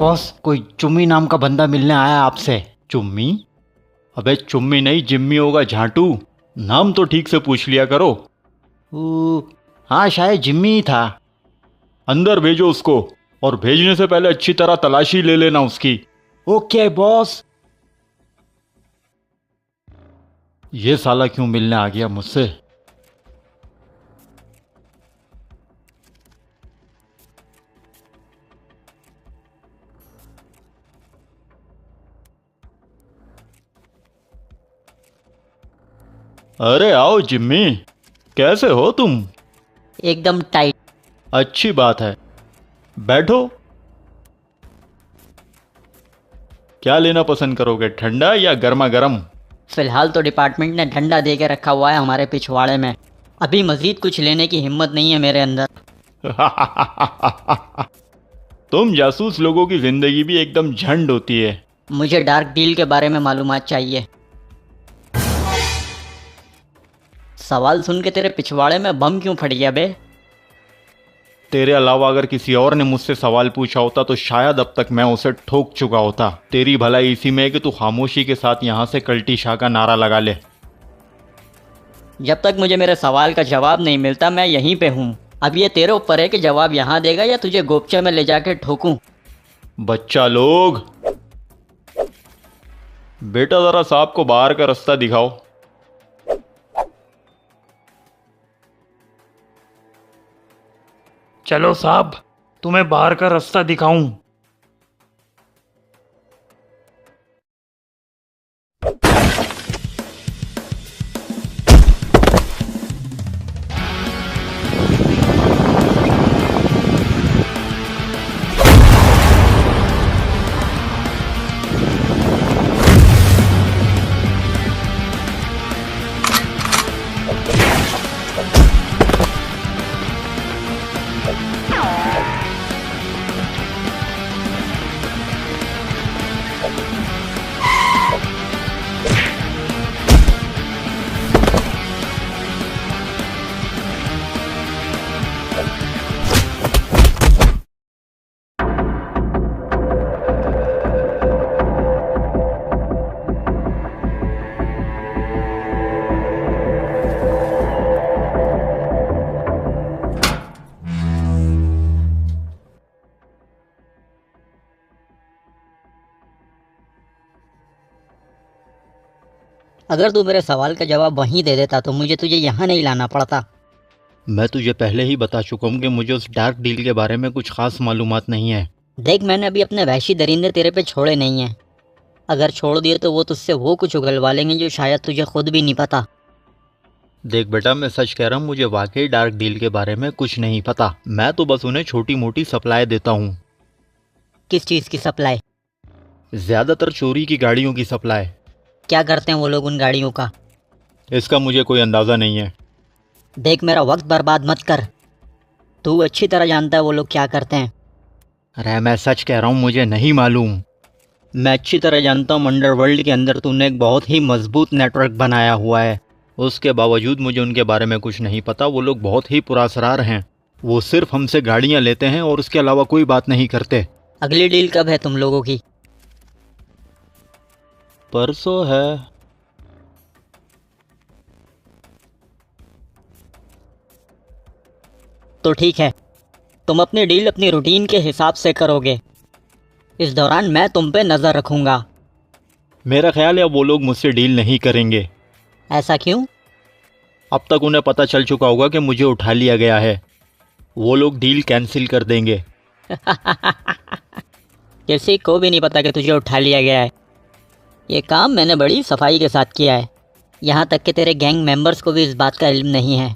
Boss, कोई चुम्मी नाम का बंदा मिलने आया आपसे। चुम्मी? अबे चुम्मी नहीं, जिम्मी होगा झांटू। नाम तो ठीक से पूछ लिया करो। हाँ, शायद जिम्मी ही था। अंदर भेजो उसको, और भेजने से पहले अच्छी तरह तलाशी ले लेना उसकी। Okay boss. ये साला क्यों मिलने आ गया मुझसे? अरे आओ जिम्मी, कैसे हो तुम? एकदम टाइट। अच्छी बात है, बैठो। क्या लेना पसंद करोगे, ठंडा या गर्मा गर्म? फिलहाल तो डिपार्टमेंट ने ठंडा दे के रखा हुआ है हमारे पिछवाड़े में। अभी मजीद कुछ लेने की हिम्मत नहीं है मेरे अंदर। तुम जासूस लोगों की जिंदगी भी एकदम झंड होती है। मुझे डार्क डील के बारे में मालूमात चाहिए। सवाल सुन के तेरे पिछवाड़े में बम क्यों फट गया बे? तेरे अलावा अगर किसी और ने मुझसे सवाल पूछा होता तो शायद अब तक मैं उसे ठोक चुका होता। तेरी भलाई इसी में है कि तू खामोशी के साथ यहां से कल्टी शाह का नारा लगा ले। जब तक मुझे मेरे सवाल का जवाब नहीं मिलता मैं यहीं पे हूँ। अब ये तेरे ऊपर है कि जवाब यहाँ देगा या तुझे गोपचे में ले जाके ठोकूं। बच्चा लोग, बेटा जरा साहब को बाहर का रास्ता दिखाओ। चलो साहब, तुम्हें बाहर का रास्ता दिखाऊं। अगर तू मेरे सवाल का जवाब वहीं दे देता तो मुझे तुझे यहाँ नहीं लाना पड़ता। मैं तुझे पहले ही बता चुका हूं कि मुझे उस डार्क डील के बारे में कुछ खास मालूमात नहीं है। देख, मैंने अभी अपने वहशी दरिंदे तेरे पे छोड़े नहीं हैं। अगर छोड़ दिए तो वो तुझसे वो कुछ उगलवा लेंगे जो शायद तुझे खुद भी नहीं पता। देख बेटा, मैं सच कह रहा हूँ, मुझे वाकई डार्क डील के बारे में कुछ नहीं पता। मैं तो बस उन्हें छोटी मोटी सप्लाई देता हूँ। किस चीज़ की सप्लाई? ज्यादातर चोरी की गाड़ियों की सप्लाई। क्या करते हैं वो लोग उन गाड़ियों का? इसका मुझे कोई अंदाजा नहीं है। देख, मेरा वक्त बर्बाद मत कर। तू अच्छी तरह जानता है वो लोग क्या करते हैं। अरे मैं सच कह रहा हूँ, मुझे नहीं मालूम। मैं अच्छी तरह जानता हूँ अंडरवर्ल्ड के अंदर तूने एक बहुत ही मजबूत नेटवर्क बनाया हुआ है। उसके बावजूद मुझे उनके बारे में कुछ नहीं पता। वो लोग बहुत ही पुरस्कार हैं। वो सिर्फ हमसे गाड़ियाँ लेते हैं और उसके अलावा कोई बात नहीं करते। अगली डील कब है तुम लोगों की? परसों है। तो ठीक है, तुम अपनी डील अपनी रूटीन के हिसाब से करोगे। इस दौरान मैं तुम पे नज़र रखूंगा। मेरा ख्याल है अब वो लोग मुझसे डील नहीं करेंगे। ऐसा क्यों? अब तक उन्हें पता चल चुका होगा कि मुझे उठा लिया गया है। वो लोग डील कैंसिल कर देंगे। किसी को भी नहीं पता कि तुझे उठा लिया गया है। ये काम मैंने बड़ी सफाई के साथ किया है। यहाँ तक कि तेरे गैंग मेंबर्स को भी इस बात का इल्म नहीं है।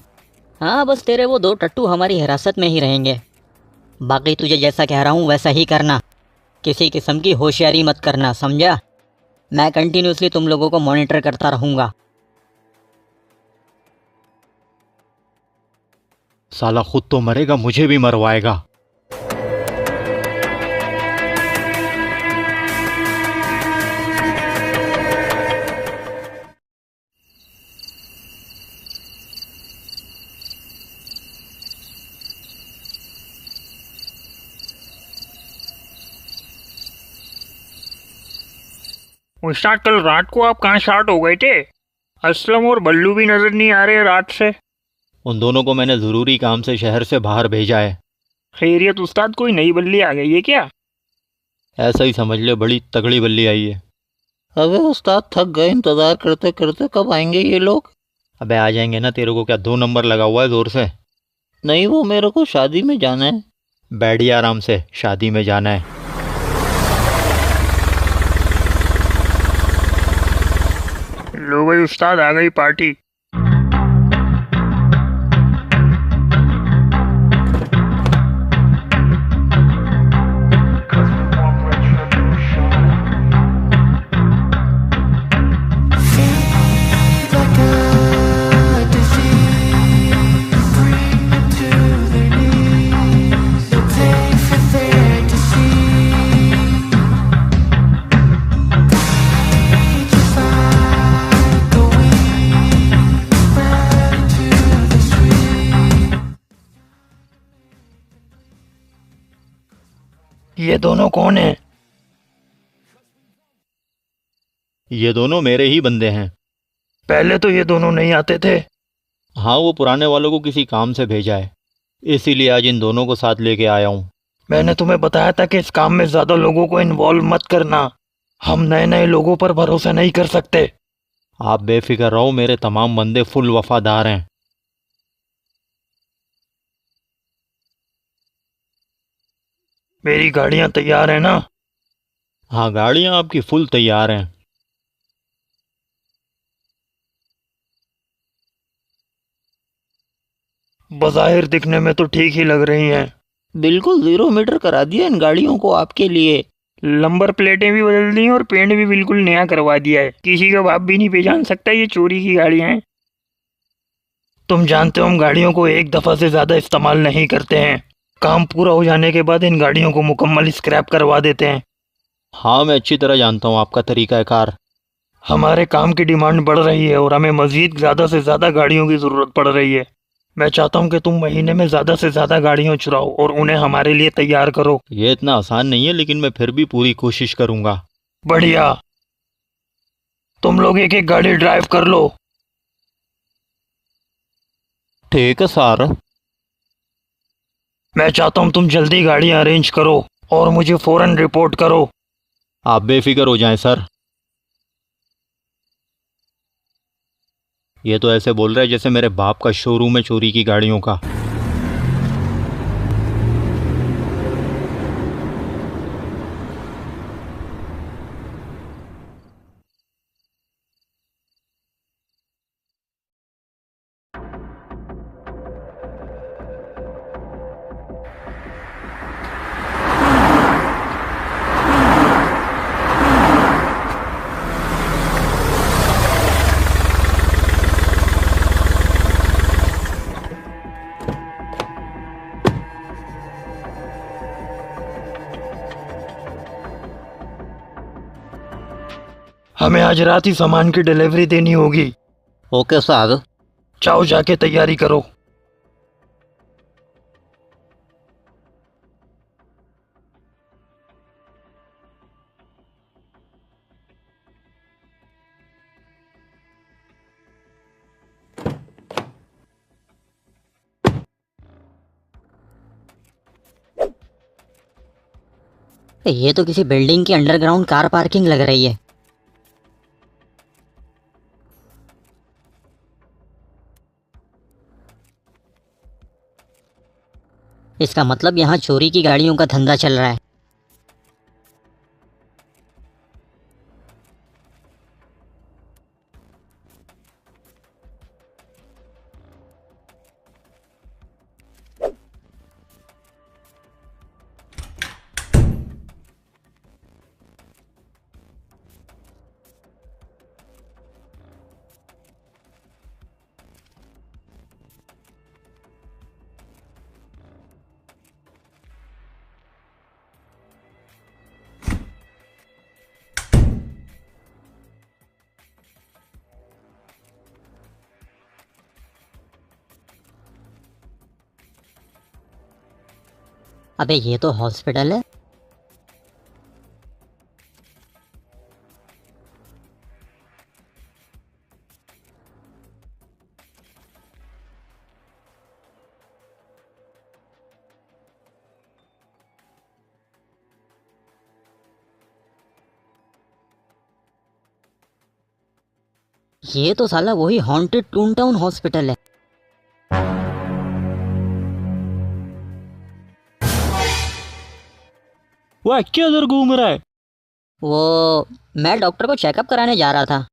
हाँ, बस तेरे वो दो टट्टू हमारी हिरासत में ही रहेंगे। बाकी तुझे जैसा कह रहा हूँ वैसा ही करना। किसी किस्म की होशियारी मत करना, समझा? मैं कंटिन्यूसली तुम लोगों को मॉनिटर करता रहूँगा। साला खुद तो मरेगा, मुझे भी मरवाएगा। उस्ताद कल रात को आप कहाँ शार्ट हो गए थे? असलम और बल्लू भी नजर नहीं आ रहे रात से। उन दोनों को मैंने ज़रूरी काम से शहर से बाहर भेजा है। खैरियत उस्ताद, कोई नई बल्ली आ गई है क्या? ऐसा ही समझ ले, बड़ी तगड़ी बल्ली आई है। अबे उस्ताद थक गए इंतजार करते करते, कब आएंगे ये लोग? अबे आ जाएंगे ना, तेरे को क्या 2 नंबर लगा हुआ है जोर से? नहीं, वो मेरे को शादी में जाना है। बैठिए आराम से, शादी में जाना है। लो भाई उस्ताद, आ गई पार्टी। ये दोनों कौन है? ये दोनों मेरे ही बंदे हैं। पहले तो ये दोनों नहीं आते थे। हाँ, वो पुराने वालों को किसी काम से भेजा है, इसीलिए आज इन दोनों को साथ लेके आया हूँ। मैंने तुम्हें बताया था कि इस काम में ज्यादा लोगों को इन्वॉल्व मत करना। हम नए नए लोगों पर भरोसा नहीं कर सकते। आप बेफिक्र रहो, मेरे तमाम बंदे फुल वफादार हैं। मेरी गाड़ियां तैयार है ना? हाँ, गाड़ियाँ आपकी फुल तैयार हैं। बज़ाहिर दिखने में तो ठीक ही लग रही हैं। बिल्कुल 0 मीटर करा दिया इन गाड़ियों को आपके लिए। नंबर प्लेटें भी बदल दी और पेंट भी बिल्कुल नया करवा दिया है। किसी का बाप भी नहीं पहचान सकता ये चोरी की गाड़ियां हैं। तुम जानते हो हम गाड़ियों को एक दफा से ज्यादा इस्तेमाल नहीं करते हैं। काम पूरा हो जाने के बाद इन गाड़ियों को मुकम्मल स्क्रैप करवा देते हैं। हाँ, मैं अच्छी तरह जानता हूँ आपका तरीक़ाकार। हमारे काम की डिमांड बढ़ रही है और हमें मजीद ज़्यादा से ज़्यादा गाड़ियों की ज़रूरत पड़ रही है। मैं चाहता हूँ कि तुम महीने में ज़्यादा से ज़्यादा गाड़ियाँ चुराओ और उन्हें हमारे लिए तैयार करो। ये इतना आसान नहीं है, लेकिन मैं फिर भी पूरी कोशिश करूँगा। बढ़िया, तुम लोग एक एक गाड़ी ड्राइव कर लो। ठीक है सर। मैं चाहता हूँ तुम जल्दी गाड़ियाँ अरेंज करो और मुझे फ़ौरन रिपोर्ट करो। आप बेफिक्र हो जाएं सर। ये तो ऐसे बोल रहा है जैसे मेरे बाप का शोरूम है चोरी की गाड़ियों का। हमें आज रात ही सामान की डिलीवरी देनी होगी। Okay sir. जाओ जाके तैयारी करो। ये तो किसी बिल्डिंग की अंडरग्राउंड कार पार्किंग लग रही है। इसका मतलब यहाँ चोरी की गाड़ियों का धंधा चल रहा है। अबे ये तो हॉस्पिटल है। ये तो साला वही हॉन्टेड टून टाउन हॉस्पिटल है। वह क्या उधर घूम रहा है? वो मैं डॉक्टर को चेकअप कराने जा रहा था।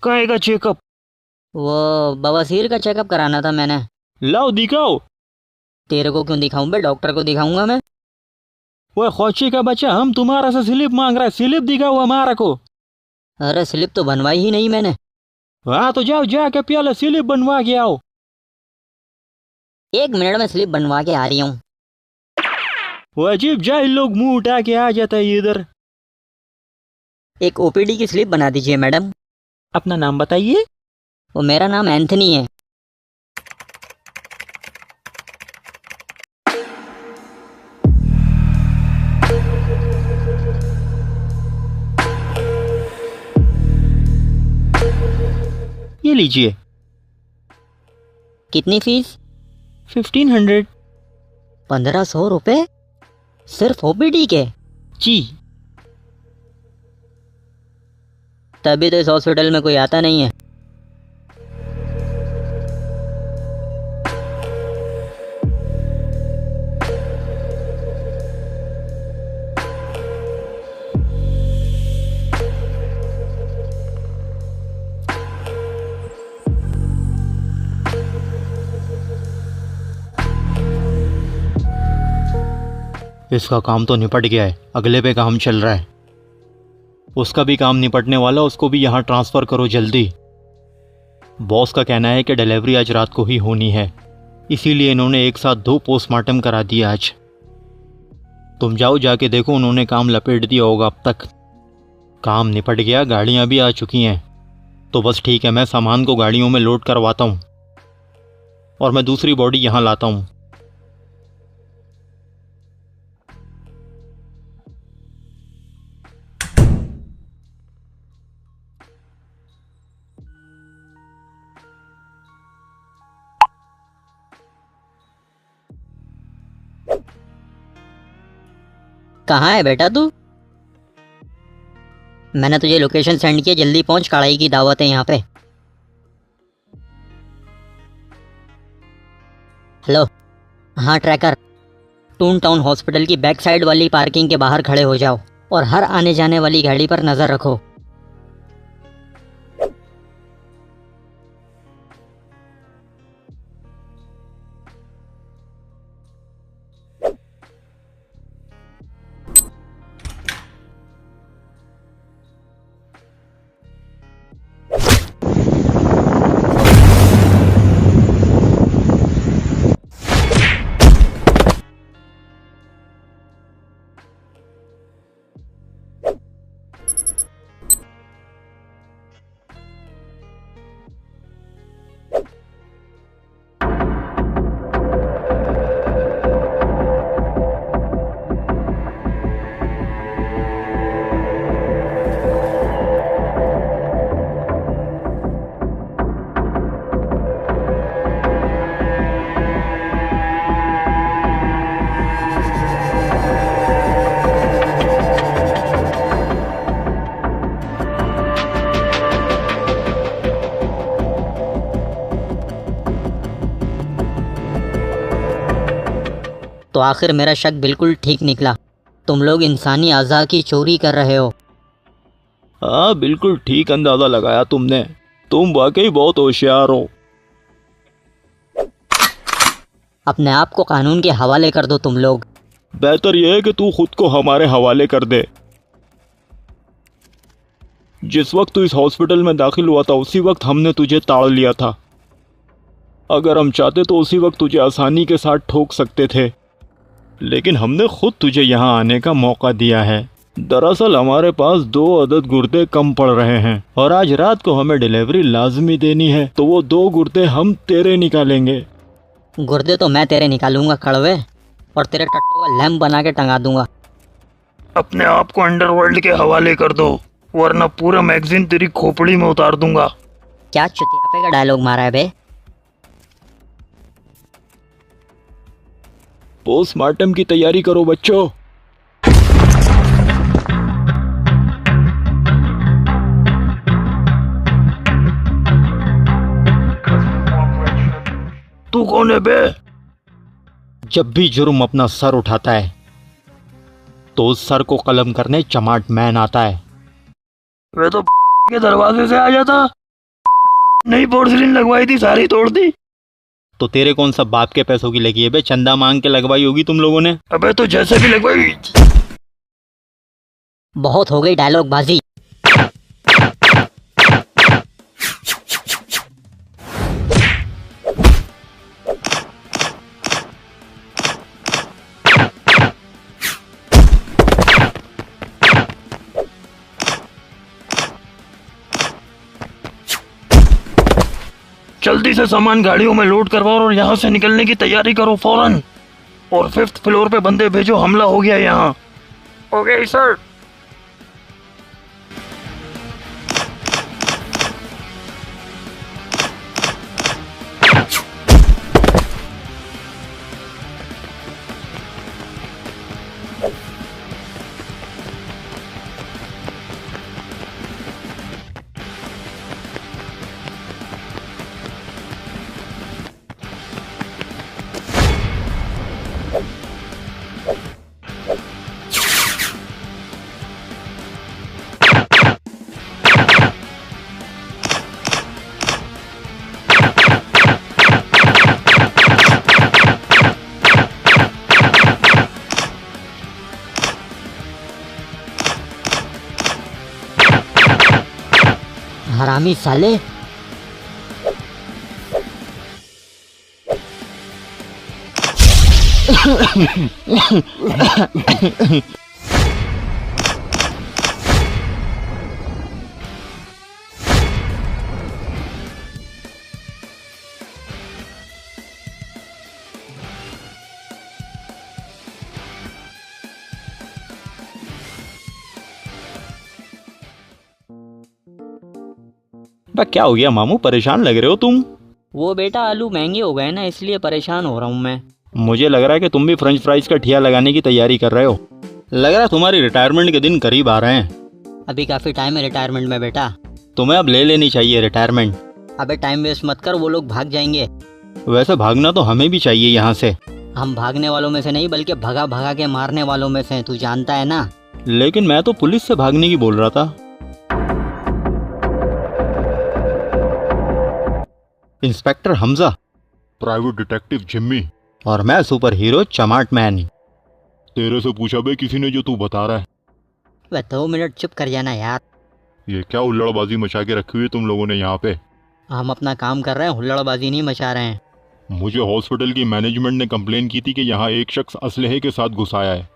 काहे का चेकअप? वो बवासीर का चेकअप कराना था मैंने। लाओ दिखाओ। तेरे को क्यों दिखाऊं बे, डॉक्टर को दिखाऊंगा मैं। वह खोची का बच्चा हम तुम्हारा से स्लिप मांग रहा है, स्लिप दिखाओ हमारा को। अरे स्लिप तो बनवाई ही नहीं मैंने। हाँ तो जाओ जाके पहले स्लिप बनवा के आओ। 1 मिनट में स्लिप बनवा के आ रही हूँ। वो अजीब जाहिल लोग मुंह उठा के आ जाता है इधर। एक ओपीडी की स्लिप बना दीजिए मैडम। अपना नाम बताइए। वो मेरा नाम एंथनी है। ये लीजिए। कितनी फीस? 1500। 1500 रुपये सिर्फ ओपीडी के? जी। तभी तो इस हॉस्पिटल में कोई आता नहीं है। इसका काम तो निपट गया है, अगले पे काम चल रहा है। उसका भी काम निपटने वाला, उसको भी यहाँ ट्रांसफ़र करो जल्दी। बॉस का कहना है कि डिलीवरी आज रात को ही होनी है, इसीलिए इन्होंने एक साथ 2 पोस्टमार्टम करा दिए आज। तुम जाओ जाके देखो, उन्होंने काम लपेट दिया होगा अब तक। काम निपट गया, गाड़ियाँ भी आ चुकी हैं। तो बस ठीक है, मैं सामान को गाड़ियों में लोड करवाता हूँ और मैं दूसरी बॉडी यहाँ लाता हूँ। कहाँ है बेटा तू? मैंने तुझे लोकेशन सेंड किया, जल्दी पहुंच, कढ़ाई की दावत है यहाँ पे। हेलो, हाँ ट्रैकर, टून टाउन हॉस्पिटल की बैक साइड वाली पार्किंग के बाहर खड़े हो जाओ और हर आने जाने वाली गाड़ी पर नज़र रखो। तो आखिर मेरा शक बिल्कुल ठीक निकला, तुम लोग इंसानी अज़ा की चोरी कर रहे हो। हाँ बिल्कुल ठीक अंदाज़ा लगाया तुमने, तुम वाकई बहुत होशियार हो। अपने आप को कानून के हवाले कर दो तुम लोग। बेहतर यह है कि तू खुद को हमारे हवाले कर दे। जिस वक्त तू इस हॉस्पिटल में दाखिल हुआ था उसी वक्त हमने तुझे ताड़ लिया था। अगर हम चाहते तो उसी वक्त तुझे आसानी के साथ ठोक सकते थे, लेकिन हमने खुद तुझे यहाँ आने का मौका दिया है। दरअसल हमारे पास 2 अदद गुर्दे कम पड़ रहे हैं और आज रात को हमें डिलीवरी लाजमी देनी है, तो वो 2 गुर्दे हम तेरे निकालेंगे। गुर्दे तो मैं तेरे निकालूंगा कड़वे, और तेरे टट्टू का लैम्प बना के टंगा दूंगा। अपने आप को अंडरवर्ल्ड के हवाले कर दो, वरना पूरा मैगजीन तेरी खोपड़ी में उतार दूंगा। क्या चुतियापे का डायलॉग मारा है बे? पोस्टमार्टम की तैयारी करो बच्चों। कौन है बे? जब भी जुर्म अपना सर उठाता है तो उस सर को कलम करने चमाट मैन आता है। वे तो के दरवाजे से आ जाता। नई पोर्सिलीन लगवाई थी, सारी तोड़ दी। तो तेरे कौन सा बाप के पैसों की लगी है बे? चंदा मांग के लगवाई होगी तुम लोगों ने। अबे तो जैसे भी लगवाई। बहुत हो गई डायलॉग बाजी। जल्दी से सामान गाड़ियों में लोड करवाओ और यहाँ से निकलने की तैयारी करो फौरन। और 5th फ्लोर पे बंदे भेजो, हमला हो गया यहाँ। Okay sir. हरामी साले। बा क्या हो गया मामू, परेशान लग रहे हो तुम? वो बेटा आलू महंगे हो गए ना, इसलिए परेशान हो रहा हूँ मैं। मुझे लग रहा है कि तुम भी फ्रेंच फ्राइज का ठिया लगाने की तैयारी कर रहे हो। लग रहा है तुम्हारी रिटायरमेंट के दिन करीब आ रहे हैं। अभी काफी टाइम है रिटायरमेंट में बेटा। तुम्हें अब ले लेनी चाहिए रिटायरमेंट। अबे टाइम वेस्ट मत कर, वो लोग भाग जाएंगे। वैसे भागना तो हमें भी चाहिए यहाँ से। हम भागने वालों में से नहीं, बल्कि भगा भगा के मारने वालों में से हैं, तू जानता है ना। लेकिन मैं तो पुलिस से भागने की बोल रहा था। Inspector Hamza, private detective Jimmy. और मैं सुपर हीरो चमाट मैन। तेरे से पूछा बे किसी ने जो तू बता रहा है? वह 2 मिनट चुप कर जाना यार। ये क्या हुल्लड़बाजी मचा के रखी हुई है तुम लोगों ने यहाँ पे? हम अपना काम कर रहे हैं, हुल्लड़बाजी नहीं मचा रहे हैं। मुझे हॉस्पिटल की मैनेजमेंट ने कंप्लेन की थी कि यहाँ एक शख्स असलहे के साथ घुस आया है।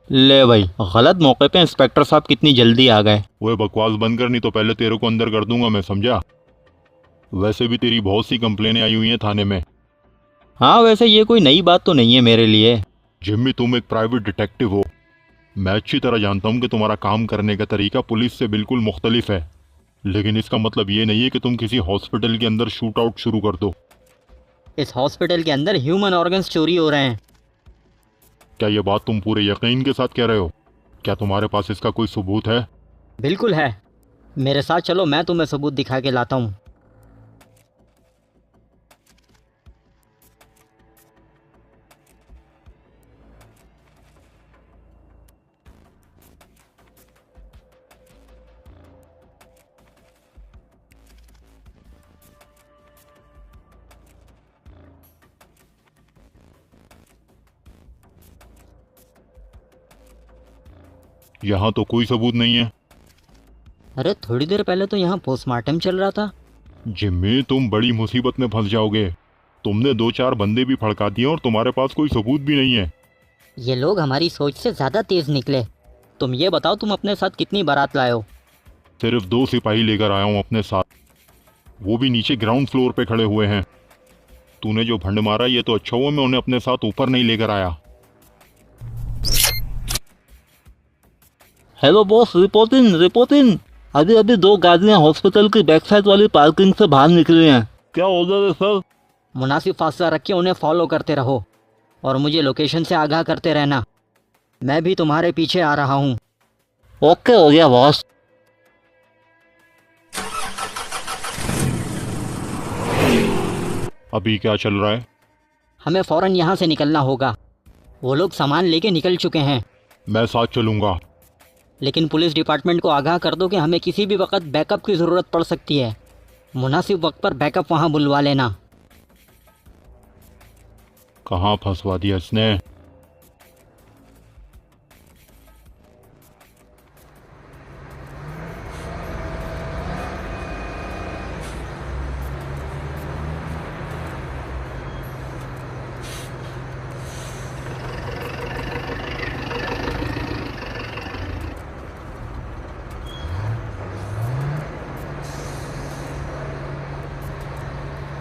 ले भाई, गलत मौके पे इंस्पेक्टर साहब कितनी जल्दी आ गए। वो बकवास बंद कर, नहीं तो पहले तेरे को अंदर कर दूंगा मैं, समझा? वैसे भी तेरी बहुत सी कंप्लेनें आई हुई हैं थाने में। हाँ, वैसे ये कोई नई बात तो नहीं है मेरे लिए। जिम्मी, तुम एक प्राइवेट डिटेक्टिव हो। मैं अच्छी तरह जानता हूँ कि तुम्हारा काम करने का तरीका पुलिस से बिल्कुल मुख्तलिफ है, लेकिन इसका मतलब ये नहीं है कि तुम किसी हॉस्पिटल के अंदर शूट आउट शुरू कर दो। इस हॉस्पिटल के अंदर ह्यूमन ऑर्गन्स चोरी हो रहे हैं। क्या ये बात तुम पूरे यकीन के साथ कह रहे हो? क्या तुम्हारे पास इसका कोई सबूत है? बिल्कुल है, मेरे साथ चलो, मैं तुम्हें सबूत दिखा के लाता हूँ। यहाँ तो कोई सबूत नहीं है। अरे थोड़ी देर पहले तो यहाँ पोस्टमार्टम चल रहा था। जिम्मी, तुम बड़ी मुसीबत में फंस जाओगे। तुमने 2-4 बंदे भी फड़का दिए और तुम्हारे पास कोई सबूत भी नहीं है। ये लोग हमारी सोच से ज़्यादा तेज़ निकले। तुम ये बताओ, तुम अपने साथ कितनी बारात लाए हो? सिर्फ 2 सिपाही लेकर आया हूँ अपने साथ, वो भी नीचे ग्राउंड फ्लोर पे खड़े हुए हैं। तूने जो भंड मारा, ये तो अच्छा हुआ मैं उन्हें अपने साथ ऊपर नहीं लेकर आया। Hello boss, reporting. अभी अभी 2 गाड़ियाँ हॉस्पिटल की बैक साइड वाली पार्किंग से बाहर निकली हैं। क्या ऑर्डर है सर? मुनासिब फासला रख के उन्हें फॉलो करते रहो और मुझे लोकेशन से आगाह करते रहना। मैं भी तुम्हारे पीछे आ रहा हूँ। ओके, हो गया बॉस। अभी क्या चल रहा है? हमें फ़ौरन यहाँ से निकलना होगा। वो लोग सामान लेके निकल चुके हैं। मैं साथ चलूँगा। लेकिन पुलिस डिपार्टमेंट को आगाह कर दो कि हमें किसी भी वक्त बैकअप की ज़रूरत पड़ सकती है। मुनासिब वक्त पर बैकअप वहाँ बुलवा लेना। कहाँ फंसवा दिया इसने?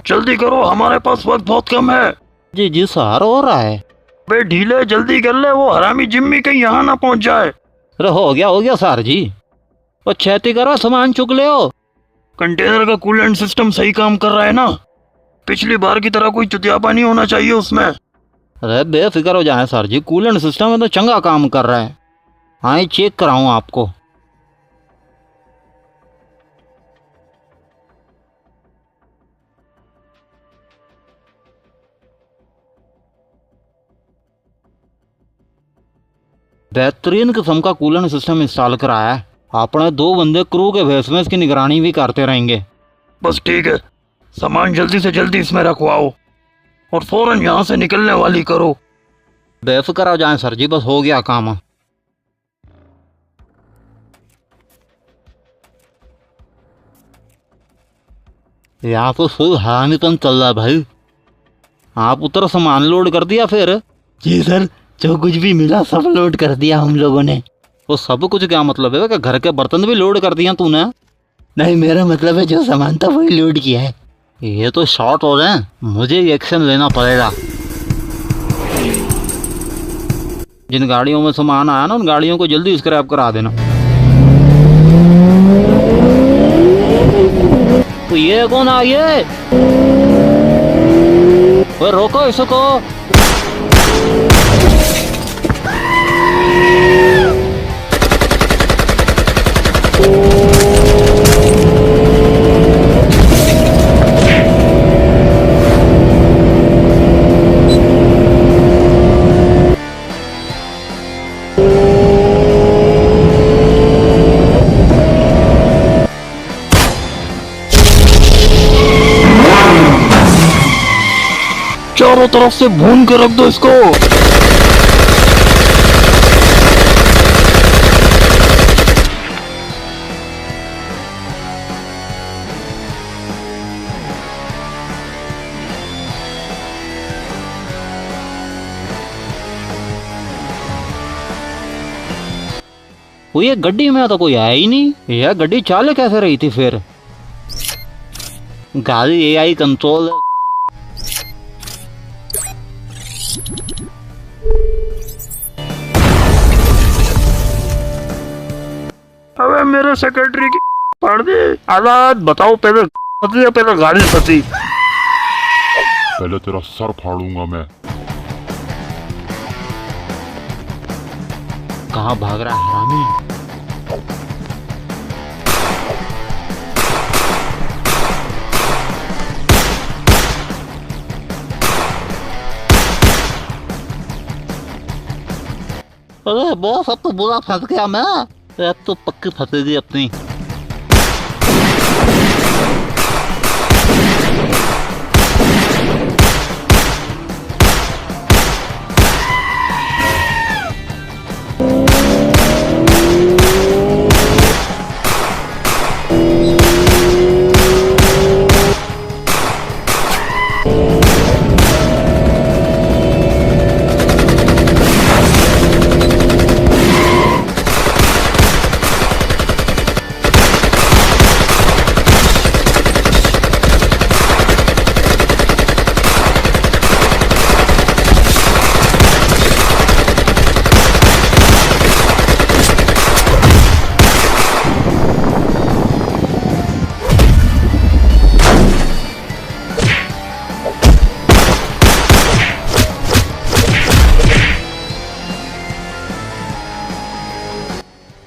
जल्दी करो, हमारे पास वक्त बहुत कम है। जी जी सर, हो रहा है। बे ढीले, जल्दी कर ले, वो हरामी जिम्मी कहीं यहाँ ना पहुँच जाए। अरे हो गया सर जी। वो छेती करो, सामान चुक ले हो। कंटेनर का कूलेंट सिस्टम सही काम कर रहा है ना? पिछली बार की तरह कोई चुतियापा नहीं होना चाहिए उसमें। अरे बेफिक्र हो जाए सर जी, कूलेंट सिस्टम में तो चंगा काम कर रहा है। हाँ, चेक कराऊँ आपको। बेहतरीन किस्म का कूलेंट सिस्टम इंस्टॉल कराया है। अपने 2 बंदे क्रू के भेस में इसकी निगरानी भी करते रहेंगे। बस ठीक है, सामान जल्दी से जल्दी इसमें रखवाओ और फौरन यहाँ से निकलने वाली करो। बेफिक्र हो जाए सर जी, बस हो गया काम। यहाँ तो फुल हरामीपन चल रहा है भाई। आप उतर सामान लोड कर दिया फिर? जी सर, जो कुछ भी मिला सब लोड कर दिया हम लोगों ने। वो सब कुछ क्या मतलब है कि घर के बर्तन भी लोड कर दिया तूने? नहीं, मेरा मतलब है जो सामान था वही लोड किया है। ये तो शॉर्ट हो रहे हैं, मुझे एक्शन लेना पड़ेगा। जिन गाड़ियों में सामान आया ना, उन गाड़ियों को जल्दी स्क्रैप करा देना। तो ये कौन आ गए? ओए रोको इसको। चारों तरफ से भून के रख दो इसको। वो ये गड्डी में तो कोई आया ही नहीं। यह गड्डी चाल कैसे रही थी फिर? गाड़ी एआई कंट्रोल। अबे मेरे सेक्रेटरी की पढ़ दे। आजाद बताओ, पहले फंसी या पहले गाड़ी फंसी? पहले तेरा सर फाड़ूंगा मैं। कहाँ भाग रहा है हरामी? अरे बॉस, अब तो बुरा फंस गया मैं। अब तो पक्की फंसेगी अपनी।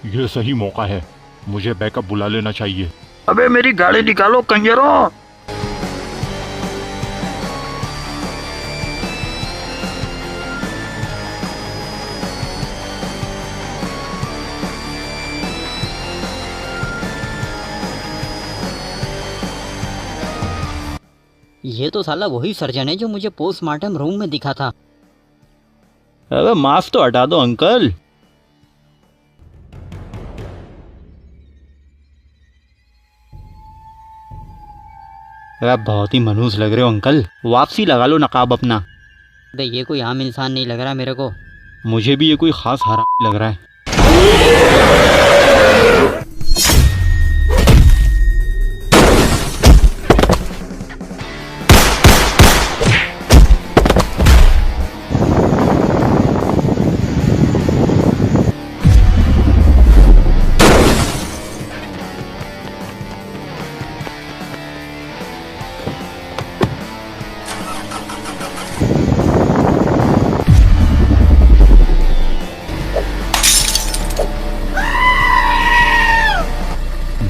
ये सही मौका है, मुझे बैकअप बुला लेना चाहिए। अबे मेरी गाड़ी निकालो कंजरों। ये तो साला वही सर्जन है जो मुझे पोस्टमार्टम रूम में दिखा था। अबे मास्क तो हटा दो अंकल। अबे बहुत ही मनहूस लग रहे हो अंकल, वापसी लगा लो नकाब अपना। अबे ये कोई आम इंसान नहीं लग रहा मेरे को। मुझे भी ये कोई खास हरामी लग रहा है।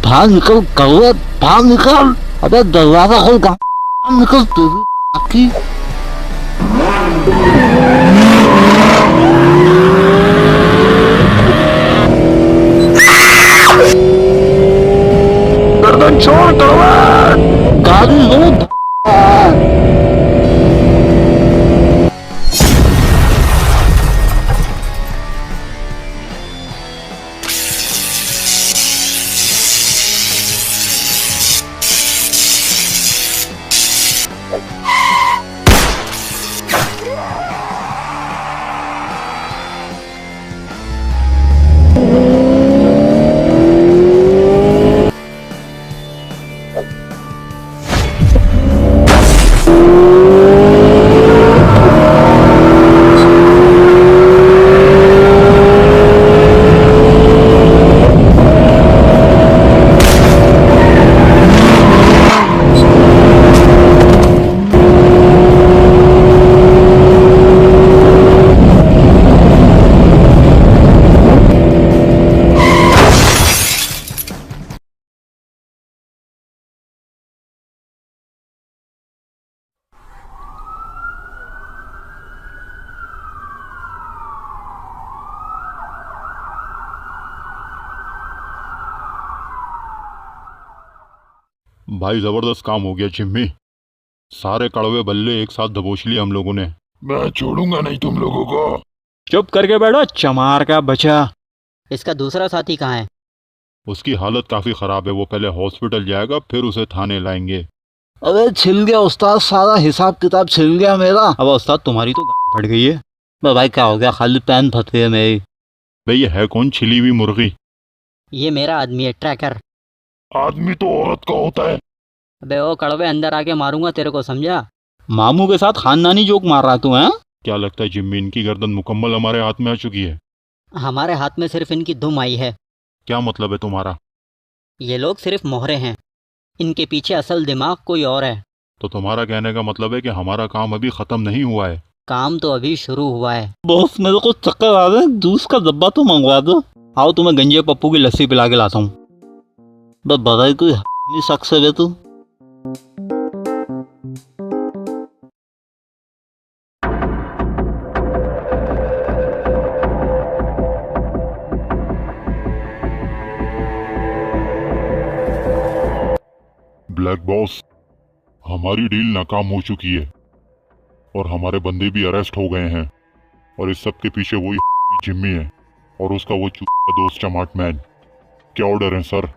बाहर निकल कौवे, बाहर निकल। अबे दरवाजा खोल, कहाँ निकल तेरी आखी। गर्दन छोड़ कौवे, गाड़ी लो। भाई जबरदस्त काम हो गया जिम्मी, सारे कड़वे बल्ले एक साथ दबोच लिए हम लोगों ने। मैं छोड़ूंगा नहीं तुम लोगों को। चुप करके बैठो चमार का बचा। इसका दूसरा साथी कहाँ है? उसकी हालत काफी खराब है, वो पहले हॉस्पिटल जाएगा फिर उसे थाने लाएंगे। अबे छिल गया उस्ताद, सारा हिसाब किताब छिल गया मेरा। अब उस्ताद तुम्हारी तो फट गई है। भाई क्या हो गया, खाली पैन फंस गए मेरी। भाई ये है कौन छिली हुई मुर्गी? ये मेरा आदमी है, ट्रैकर। आदमी तो औरत का होता है। अबे ओ कड़वे, अंदर आके मारूंगा तेरे को, समझा? मामू के साथ खानदानी जोक मार रहा तू है? क्या लगता है जिम्मी इनकी गर्दन मुकम्मल हमारे हाथ में आ चुकी है? हमारे हाथ में सिर्फ इनकी दुम आई है। क्या मतलब है तुम्हारा? ये लोग सिर्फ मोहरे हैं, इनके पीछे असल दिमाग कोई और है। तो तुम्हारा कहने का मतलब है कि हमारा काम अभी खत्म नहीं हुआ है? काम तो अभी शुरू हुआ है। बॉस मेरे को चक्कर आ रहे हैं, जूस का डब्बा तो मंगवा दो। आओ तुम्हें गंजे पप्पू की लस्सी पिला के लाता हूँ। बस बताई कोई नहीं शख्स है तू। ब्लैक बॉस, हमारी डील नाकाम हो चुकी है और हमारे बंदे भी अरेस्ट हो गए हैं और इस सब के पीछे वही जिम्मी है और उसका वो दोस्त चमाट मैन। क्या ऑर्डर है सर?